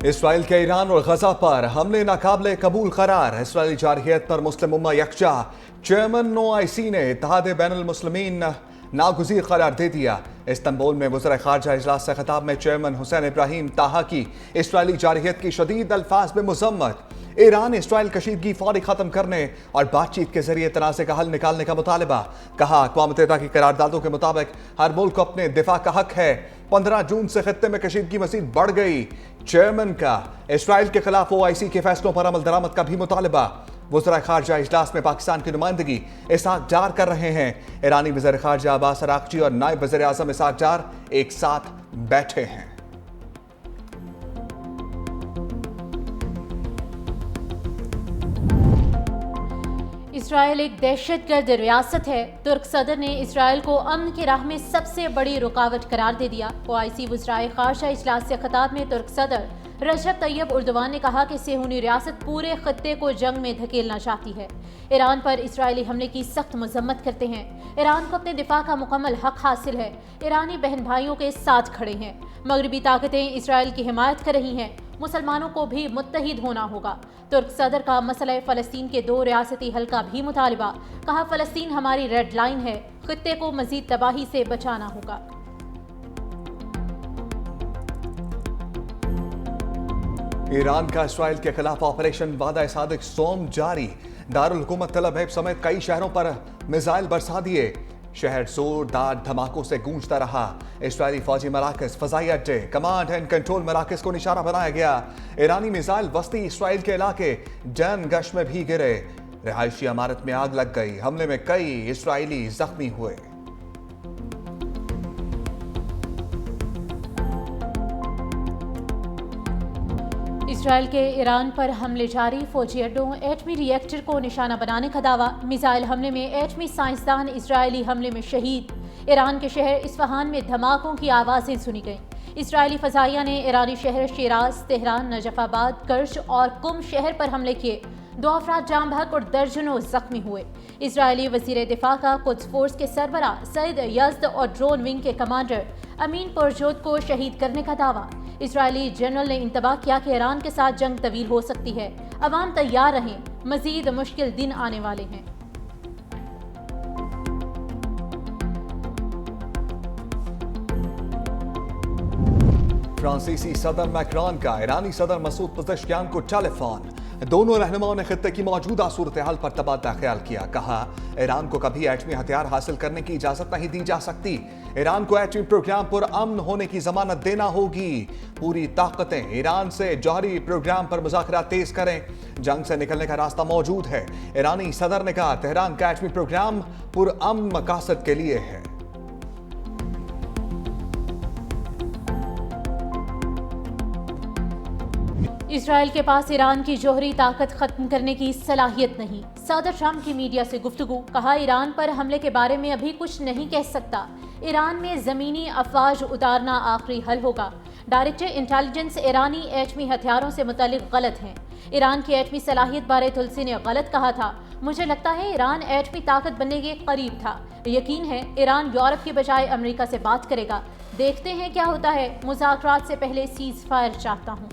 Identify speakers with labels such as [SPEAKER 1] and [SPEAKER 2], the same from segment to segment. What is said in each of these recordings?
[SPEAKER 1] Israel के Iran और गजा पर हमले नाकाबिले कबूल करार। इसराइली जारहियत पर मुस्लिम उम्मा यकजा। चेयरमैन OIC ने इत्तेहाद बैनुल मुस्लिमीन नागुज़ीर करार दे दिया। इस्तांबुल में वज़ीर ख़ारजा इजलास से खिताब में चेयरमैन हुसैन इब्राहिम ताहा की इसराइली जारहियत की शदीद अल्फाज में मुज़म्मत। ईरान इसराइल कशीदगी फौरी ख़त्म करने और बातचीत के जरिए तनाज़े का हल निकालने का मुतालबा। कहा अक़वाम मुत्तहिदा की करारदादों के मुताबिक हर मुल्क को अपने दिफा का हक है। 15 जून से खित्ते में कशीदगी मज़ीद बढ़ गई। चेयरमैन का इसराइल के खिलाफ OIC के फैसलों पर अमल दरामद का भी मुतालबा। वज़ीर ख़ारजा इजलास में पाकिस्तान की नुमाइंदगी इसहाक डार कर रहे हैं। ईरानी वज़ीर ख़ारजा अब्बास अराग़ची और नायब वज़ीर आज़म इसहाक डार एक साथ बैठे हैं।
[SPEAKER 2] इसराइल एक दहशतगर्द रियासत है। तुर्क सदर ने इसराइल को अमन की राह में सबसे बड़ी रुकावट करार दे दिया। OIC वज़ीर ख़ारजा इजलास से खिताब में तुर्क सदर रजब तैयब उर्दवान ने कहा कि सेहूनी रियासत पूरे खत्ते को जंग में धकेलना चाहती है। ईरान पर इसराइली हमले की सख्त मजम्मत करते हैं। ईरान को अपने दिफा का मुकम्मल हक हासिल है। ईरानी बहन भाइयों के साथ खड़े हैं। मगरबी ताकतें इसराइल की हिमायत कर रही हैं। मुसलमानों को भी मुत्तहिद होना होगा। तुर्क सदर का मसला फ़लस्तीन के 2 रियासती हल का भी मुतालिबा। कहा फ़लस्तीन हमारी रेड लाइन है। खित्ते को मजीद तबाही से बचाना होगा।
[SPEAKER 1] ईरान का इसराइल के खिलाफ ऑपरेशन वादा सादिक सोम जारी। दारुल हुकूमत तल अबीब समेत कई शहरों पर मिसाइल बरसा दिए। शहर जोरदार धमाकों से गूंजता रहा। इसराइली फौजी मराकज, फजाई अड्डे, कमांड एंड कंट्रोल मराकज को निशाना बनाया गया। ईरानी मिसाइल वस्ती इसराइल के इलाके जैन गश में भी गिरे। रिहायशी इमारत में आग लग गई। हमले में कई इसराइली जख्मी हुए।
[SPEAKER 2] इसराइल के ईरान पर हमले जारी। फौजी अड्डों, एटमी रिएक्टर को निशाना बनाने का दावा। मिसाइल हमले में एटमी साइंसदान इसराइली हमले में शहीद। ईरान के शहर इस्फहान में धमाकों की आवाज़ें सुनी गईं। इसराइली फजाइया ने ईरानी शहर शिराज, तेहरान, नजफाबाद, कर्ज और कुम शहर पर हमले किए। 2 अफराद जाम बहक और दर्जनों जख्मी हुए। इसराइली वजीर दिफा का कुद्स फोर्स के सरबरा सईद यज़द और ड्रोन विंग के कमांडर अमीन पुरजोत को शहीद करने का दावा। इसराइली जनरल ने इंतबाह किया कि ईरान के साथ जंग तवील हो सकती है। अवाम तैयार रहें, मजीद मुश्किल दिन आने वाले हैं।
[SPEAKER 1] फ्रांसीसी सदर मैक्रॉन का ईरानी सदर मसूद पज़ेश्कियान को टेलीफोन। दोनों रहनुमाओं ने खित्ते की मौजूदा सूरत हाल पर तबादला ख्याल किया। कहा ईरान को कभी एटमी हथियार हासिल करने की इजाजत नहीं दी जा सकती। ईरान को एटमी प्रोग्राम पर अमन होने की जमानत देना होगी। पूरी ताकतें ईरान से जौहरी प्रोग्राम पर मुज़ाकरात तेज करें। जंग से निकलने का रास्ता मौजूद है। ईरानी सदर ने कहा तेहरान का एटमी प्रोग्राम पुरअमन मकासद के लिए है।
[SPEAKER 2] इसराइल के पास ईरान की जौहरी ताकत खत्म करने की सलाहियत नहीं। सदर ट्रंप की मीडिया से गुफ्तगू। कहा ईरान पर हमले के बारे में अभी कुछ नहीं कह सकता। ईरान में ज़मीनी अफवाज उतारना आखिरी हल होगा। डायरेक्टर इंटेलिजेंस ईरानी एटमी हथियारों से मुतालिक गलत हैं। ईरान की एटमी सलाहियत बारे तुलसी ने गलत कहा था। मुझे लगता है ईरान एटमी ताकत बनने के करीब था। यकीन है ईरान यूरोप की बजाय अमेरिका से बात करेगा। देखते हैं क्या होता है। मुज़ाकरात से पहले सीज फायर चाहता हूँ।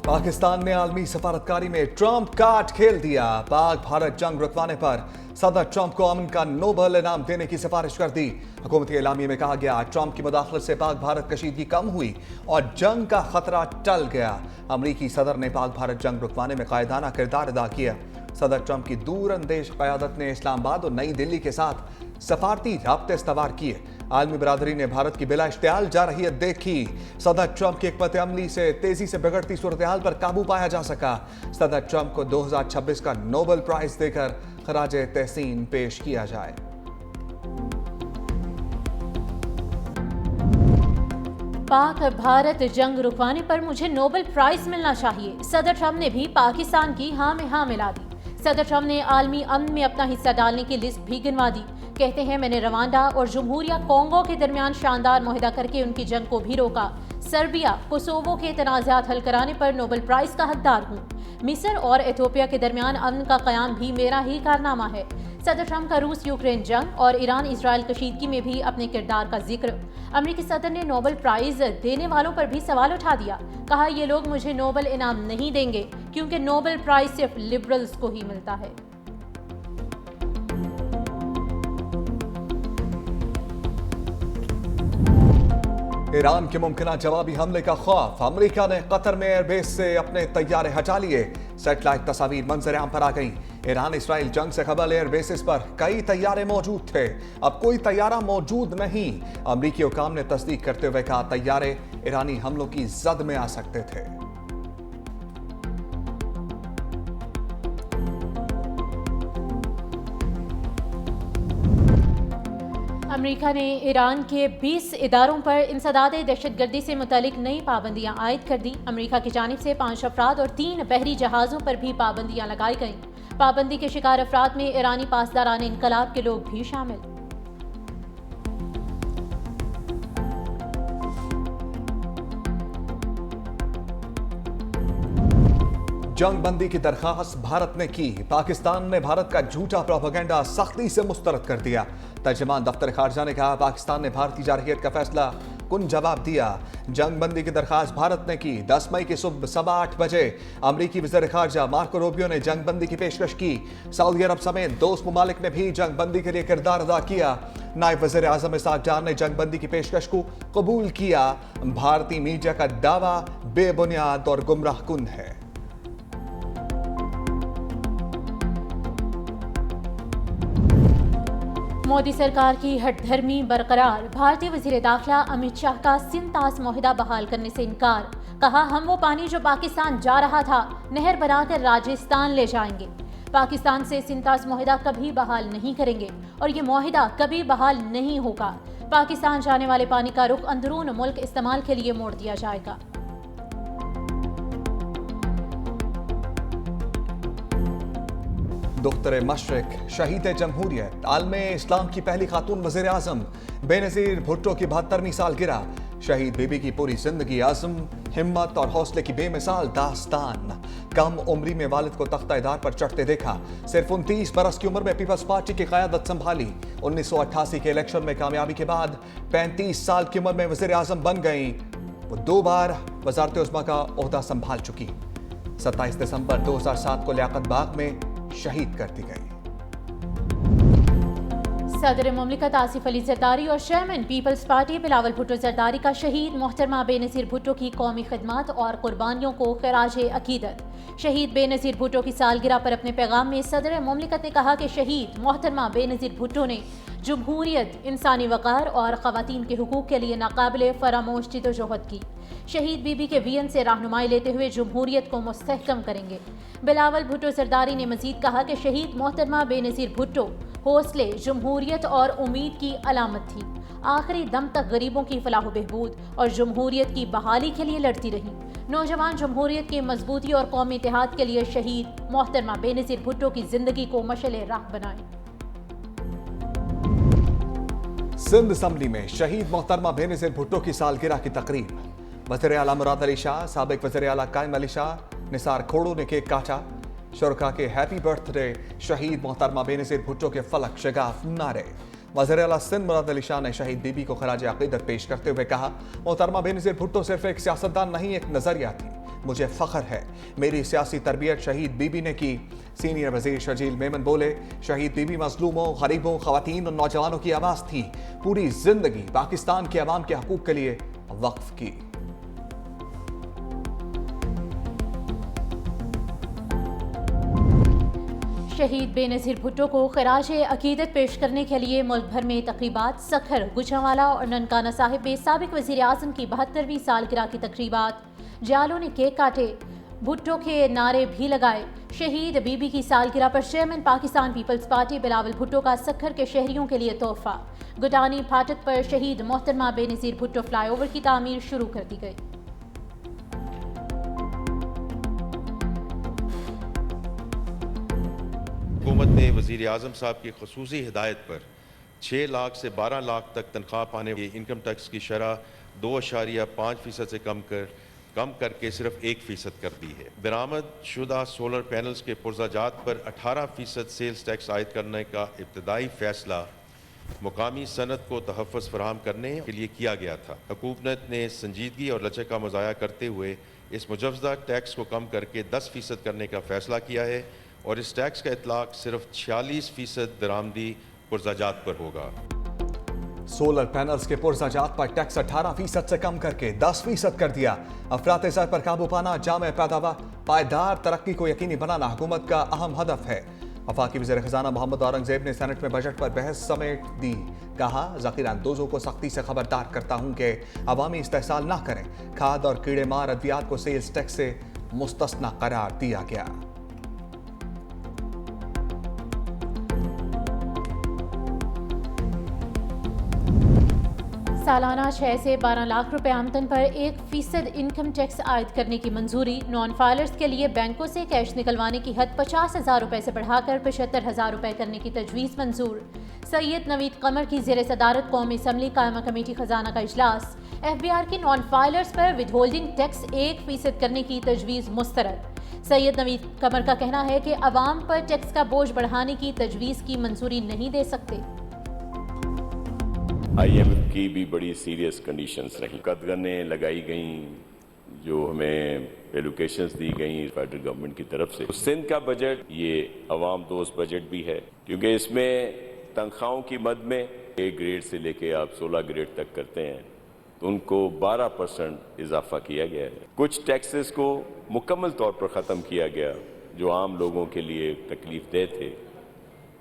[SPEAKER 1] पाकिस्तान ने आलमी सफारतकारी में ट्रंप कार्ड खेल दिया। पाक भारत जंग रुकवाने पर सदर ट्रंप को अमन का नोबल इनाम देने की सिफारिश कर दी। हुकूमती एलामिया में कहा गया ट्रंप की मुदाखलत से पाक भारत कशीदगी कम हुई और जंग का खतरा टल गया। अमरीकी सदर ने पाक भारत जंग रुकवाने में कायदाना किरदार अदा किया। सदर ट्रंप की दूरअंदेश क़यादत ने इस्लामाबाद और नई दिल्ली के साथ सफारती राब्ते इस्तवार किए। आलमी बरादरी ने भारत की बिला इश्तियाल जारहियत देखी। सदर ट्रंप की हिकमत अमली से तेजी से बिगड़ती सूरत हाल पर काबू पाया जा सका। सदर ट्रंप को 2026 का नोबेल प्राइज देकर खराज तहसीन पेश किया जाए।
[SPEAKER 2] पाक भारत जंग रुकवाने पर मुझे नोबेल प्राइज मिलना चाहिए। सदर ट्रंप ने भी पाकिस्तान की हाँ में हाँ मिला दी। सदर ट्रंप ने आलमी अमन में अपना हिस्सा डालने की लिस्ट भी गिनवा दी। कहते हैं मैंने रवांडा और जमहूरिया कोंगो के दरमियान शानदार मुआहदा करके उनकी जंग को भी रोका। सर्बिया, कोसोवो के तनाज़ात हल कराने पर नोबेल प्राइज का हकदार हूँ। मिस्र और एथोपिया के दरमियान अमन का क़याम भी मेरा ही कारनामा है। सदर ट्रंप का रूस यूक्रेन जंग और ईरान इजराइल कशीदगी में भी अपने किरदार का जिक्र। अमेरिकी सदर ने नोबेल प्राइज देने वालों पर भी सवाल उठा दिया। कहा, ये लोग मुझे नोबेल इनाम नहीं देंगे क्योंकि नोबेल प्राइज सिर्फ लिबरल्स को ही मिलता है।
[SPEAKER 1] ईरान के मुमकिन जवाबी हमले का खौफ। अमेरिका ने कतर में एयरबेस से अपने तैयारे हटा लिए। सैटेलाइट तस्वीर मंजर आम पर आ गई। ईरान इसराइल जंग से कबल एयरबेसिस पर कई तैयारे मौजूद थे, अब कोई तैयारा मौजूद नहीं। अमेरिकी हुकाम ने तस्दीक करते हुए कहा, तैयारे ईरानी हमलों की जद में आ सकते थे।
[SPEAKER 2] अमेरिका ने ईरान के 20 इदारों पर इंसदाद दहशतगर्दी से मुतालिक नई पाबंदियां आयद कर दी। अमेरिका की जानिब से 5 अफराद और 3 बहरी जहाज़ों पर भी पाबंदियां लगाई गईं। पाबंदी के शिकार अफराद में ईरानी पासदारान इनकलाब के लोग भी शामिल।
[SPEAKER 1] जंग बंदी की दरखास्त भारत ने की। पाकिस्तान ने भारत का झूठा प्रोपेगेंडा सख्ती से मुस्तरद कर दिया। तर्जमान दफ्तर खारजा ने कहा, पाकिस्तान ने भारतीय जारहियत का फैसला कुन जवाब दिया। जंग बंदी की दरखास्त भारत ने की। 10 मई की सुबह 8:15 बजे अमरीकी वज़ीर खारजा मार्को रूबियो ने जंग बंदी की पेशकश की। सऊदी अरब समेत दोस्त मुमालिक ने भी जंग बंदी के लिए किरदार अदा किया। नायब वज़ीर आज़म इसहाक डार ने जंग बंदी की पेशकश को कबूल किया। भारतीय मीडिया का दावा बेबुनियाद और गुमराह कुन है।
[SPEAKER 2] मोदी सरकार की हठधर्मी बरकरार। भारतीय वज़ीर दाखिला अमित शाह का सिंध-तास मुआहिदा बहाल करने से इनकार। कहा, हम वो पानी जो पाकिस्तान जा रहा था नहर बनाकर राजस्थान ले जाएंगे। पाकिस्तान से सिंध-तास मुआहिदा कभी बहाल नहीं करेंगे और ये मुआहिदा कभी बहाल नहीं होगा। पाकिस्तान जाने वाले पानी का रुख अंदरून मुल्क इस्तेमाल के लिए मोड़ दिया जाएगा।
[SPEAKER 1] दुख्तर मशरिक शहीद जमहूरियत आलम इस्लाम की पहली खातून वज़ीर आज़म बेनज़ीर भुट्टो की 72वीं सालगिरह। शहीद बीबी की पूरी जिंदगी आज़म, हिम्मत और हौसले की बेमिसाल दास्तान। कम उम्री में वालिद को तख्ता-ए-दार पर चढ़ते देखा। सिर्फ 29 बरस की उम्र में पीपल्स पार्टी की क़यादत संभाली। 1988 के इलेक्शन में कामयाबी के बाद 35 साल की उम्र में वज़ीर आज़म बन गई। वो 2 बार वज़ारत उज़्मा का ओहदा संभाल चुकी। 27 दिसंबर 2007 को लियाकत बाग में शहीद कर दी गई।
[SPEAKER 2] सदर मुमलिकत आसिफ अली जरदारी और chairman peoples party Bilawal Bhutto Zardari का शहीद मोहतरमा बेनज़ीर भुट्टो की कौमी खिदमत और कुर्बानियों को खिराज अकीदत। शहीद बेनज़ीर भुट्टो की सालगिरह पर अपने पैगाम में सदर मुमलिकत ने कहा कि शहीद मोहतरमा बेनज़ीर भुट्टो ने जमहूरियत, इंसानी वक़ार और ख़वातीन के हुकूक़ के लिए नाकाबिले फरामोश जिद्दोजहद की। शहीद बीबी के वियन से रहनुमाई लेते हुए जमहूरियत को मुस्तहकम करेंगे। बिलावल भुट्टो जरदारी ने मजीद कहा कि शहीद मोहतरमा बेनज़ीर भुट्टो हौसले, जमहूरियत और उम्मीद की अलामत थी। आखिरी दम तक गरीबों की फलाह बहबूद और जमहूरियत की बहाली के लिए लड़ती रही। नौजवान जमहूरियत की मजबूती और कौमी इत्तेहाद के लिए शहीद मोहतरमा बेनज़ीर भुट्टो की जिंदगी को मशअल राह बनाएं।
[SPEAKER 1] सिंध असम्बली में शहीद मोहतरमा बेनज़ीर भुट्टो की सालगिरह की तकरीब। वज़ीर आला मुराद अली शाह, साबिक वज़ीर आला कायम अली शाह, निसार खोड़ो ने केक काटा। शुरका के हैप्पी बर्थडे शहीद मोहतरमा बेनज़ीर भुट्टो के फलक शगाफ नारे। वज़ीर आला सिंध मुराद अली शाह ने शहीद बीबी को खराज अक़ीदत पेश करते हुए कहा, मोहतरमा बेनज़ीर भुट्टो सिर्फ एक सियासतदान नहीं, एक नज़रिया थी। मुझे फ़ख्र है मेरी सियासी तरबियत शहीद बीबी ने की। सीनियर वज़ीर शजील मेमन बोले, शहीद बीबी मज़लूमों, गरीबों, ख़वातीन और नौजवानों की आवाज़ थी। पूरी जिंदगी पाकिस्तान के अवाम के हकूक़ के लिए वक्फ की।
[SPEAKER 2] शहीद बेनज़ीर भुट्टो को खिराज अकीदत पेश करने के लिए मुल्क भर में तकरीबात। सखर, गुजरांवाला और ननकाना साहिब में साबिक वज़ीर आज़म की 72वीं सालगिरह की तकरीबात। जालों ने केक काटे, भुट्टो के नारे भी लगाए। शहीद बीबी की सालगिरह पर chairman Pakistan peoples party Bilawal Bhutto का सखर के शहरियों के लिए तोहफा। गुटानी फाटक पर शहीद मोहतरमा बेनज़ीर भुट्टो फ्लाईओवर की तामीर शुरू कर दी गई।
[SPEAKER 3] हुकूमत ने वज़ीर आज़म साहब की ख़ुसूसी हिदायत पर 6 लाख से 12 लाख तक तनख्वाह पाने वाली इनकम टैक्स की शरह 2.5% से कम कर कम करके सिर्फ 1% कर दी है। बरामद शुदा सोलर पैनल्स के पुर्जाजात पर 18% सेल्स टैक्स आयद करने का इब्तदाई फैसला मुकामी सनत को तहफ़्फ़ुज़ फराहम करने के लिए किया गया था। हुकूमत ने संजीदगी और लचक का मुज़ाहरा करते हुए इस मुजवज़ा टैक्स को कम करके 10% करने का फ़ैसला किया है और इस टैक्स का इतलाक़ सिर्फ 46% दरामदी पुर्जाजात पर होगा।
[SPEAKER 1] सोलर पैनल्स के पुर्जाजात पर टैक्स 18% से कम करके 10% कर दिया। अफरात ज़र पर काबू पाना, जामे पैदावार, पायदार तरक्की को यकीनी बनाना हुकूमत का अहम हदफ है। वफाकी वज़ीर ख़ज़ाना मोहम्मद औरंगज़ेब ने सेनेट में बजट पर बहस समेट दी। कहा, ज़ख़ीरा अंदोज़ों को सख्ती से खबरदार करता हूँ कि अवामी इस्तेहसाल ना करें। खाद और कीड़े मार अद्वियात को सेल्स टैक्स से मुस्तस्ना करार दिया गया।
[SPEAKER 2] सालाना 6 से 12 लाख रुपए आमदन पर 1% इनकम टैक्स आयद करने की मंजूरी। नॉन फाइलर्स के लिए बैंकों से कैश निकलवाने की हद 50,000 रुपए से बढ़ाकर 75,000 रुपए करने की तजवीज़ मंजूर। सैयद नवीद कमर की ज़ेर सदारत कौमी असम्बली कायमा कमेटी खजाना का इजलास। FBR के नॉन फाइलर्स पर विद होल्डिंग टैक्स 1% करने की तजवीज़ मुस्तरद। सैयद नवीद कमर का कहना है कि अवाम पर टैक्स का बोझ बढ़ाने की तजवीज़ की मंजूरी नहीं दे सकते।
[SPEAKER 4] IMF की भी बड़ी सीरियस कंडीशंस रही, कदगनें लगाई गई, जो हमें एलोकेशंस दी गई फेडरल गवर्नमेंट की तरफ से। सिंध का बजट ये अवाम दोस्त बजट भी है, क्योंकि इसमें तनख्वाहों की मद में 1 ग्रेड से लेके आप 16 ग्रेड तक करते हैं, तो उनको 12% इजाफा किया गया है। कुछ टैक्सेस को मुकम्मल तौर पर ख़त्म किया गया जो आम लोगों के लिए तकलीफ दे थे,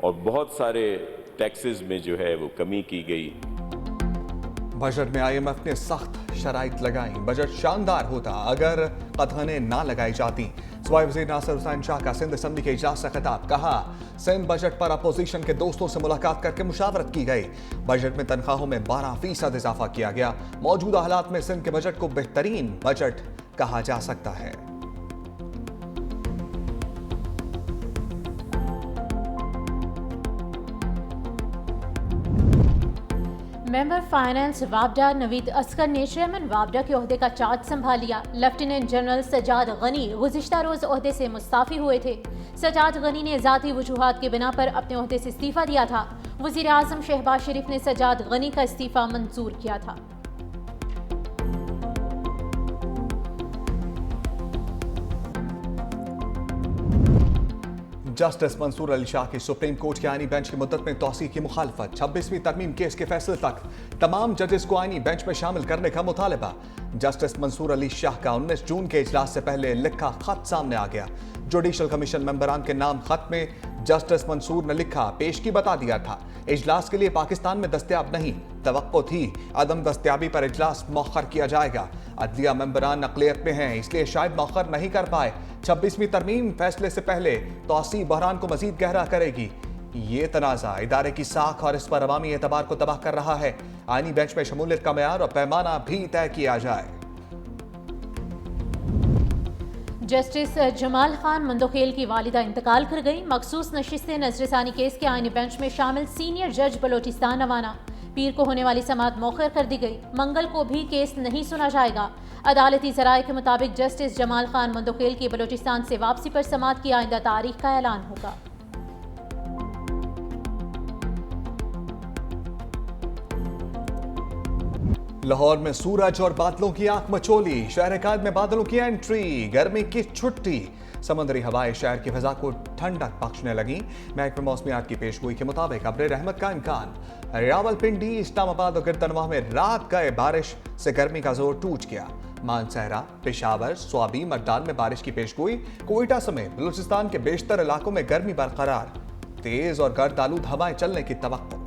[SPEAKER 4] और बहुत सारे टैक्सेस में जो है वो कमी की गई।
[SPEAKER 1] बजट में IMF ने सख्त शराइत लगाई। बजट शानदार होता अगर कदगनें ना लगाई जाती। सूबाई वज़ीर नासिर हुसैन शाह का सिंध असम्बली के इजलास से खिताब। कहा, सिंध बजट पर अपोजिशन के दोस्तों से मुलाकात करके मुशावरत की गई। बजट में तनख्वाहों में 12% इजाफा किया गया। मौजूदा हालात में सिंध के बजट को बेहतरीन बजट कहा जा सकता है।
[SPEAKER 2] मेंबर फाइनेंस वापडा नवीद असगर ने चेयरमैन वापडा के ओहदे का चार्ज संभाल लिया। लेफ्टिनेंट जनरल सजाद गनी गुज़िश्ता रोज ओहदे से मुस्ताफी हुए थे। सजाद गनी ने ज़ाती वजूहात की बिना पर अपने ओहदे से इस्तीफा दिया था। वज़ीर आज़म शहबाज शरीफ ने सजाद गनी का इस्तीफा मंजूर किया था।
[SPEAKER 1] जस्टिस मंसूर अली शाह की सुप्रीम कोर्ट के आईनी बेंच की मुद्दत में तौसीह की मुखालफत। 26वीं तरमीम केस के फैसले तक तमाम जजेस को आईनी बेंच में शामिल करने का मुतालबा। जस्टिस मंसूर अली शाह का 19 जून के इजलास से पहले लिखा खत सामने आ गया। जुडिशल कमीशन मेंबरान के नाम खत में जस्टिस मंसूर ने लिखा पेशगी बता दिया था, इजलास के लिए पाकिस्तान में दस्तयाब नहीं। तवक्को थी अदम दस्तयाबी पर इजलास मौखर किया जाएगा। अदलिया मेंबरान अक़लियत में हैं, इसलिए शायद मौखर नहीं कर पाए। 26वीं तरमीम फैसले से पहले तौसीह बहरान को मजीद गहरा करेगी। ये तनाज़ा इदारे की साख और इस पर अवामी एतबार को तबाह कर रहा है। आईनी बेंच में शमूलियत का मेयार और पैमाना भी तय किया जाए।
[SPEAKER 2] जस्टिस जमाल खान मंदोखेल की वालिदा इंतकाल कर गई। मखसूस नशिस्तें नजरसानी केस के आईनी बेंच में शामिल सीनियर जज बलोचिस्तान रवाना। पीर को होने वाली समाअत मौखर कर दी गई। मंगल को भी केस नहीं सुना जाएगा। अदालती ज़राए के मुताबिक जस्टिस जमाल खान मंदोखेल की बलोचिस्तान से वापसी पर समाअत की आइंदा तारीख का ऐलान होगा।
[SPEAKER 1] लाहौर में सूरज और बादलों की आंख मचोली। शहर कायद में बादलों की एंट्री, गर्मी की छुट्टी। समुद्री हवाएं शहर की फिजा को ठंडक बख्शने लगी। महकमे मौसमियात की पेशगोई के मुताबिक अब्र रहमत का इम्कान। रावलपिंडी, इस्लामाबाद और गिरतनवा में रात गए बारिश से गर्मी का जोर टूट गया। मानसहरा, पेशावर, स्वाबी, मकदार में बारिश की पेशगोई। कोयटा समेत बलूचिस्तान के बेशतर इलाकों में गर्मी बरकरार। तेज और गर्द आलूद हवाएं चलने की तवक्को।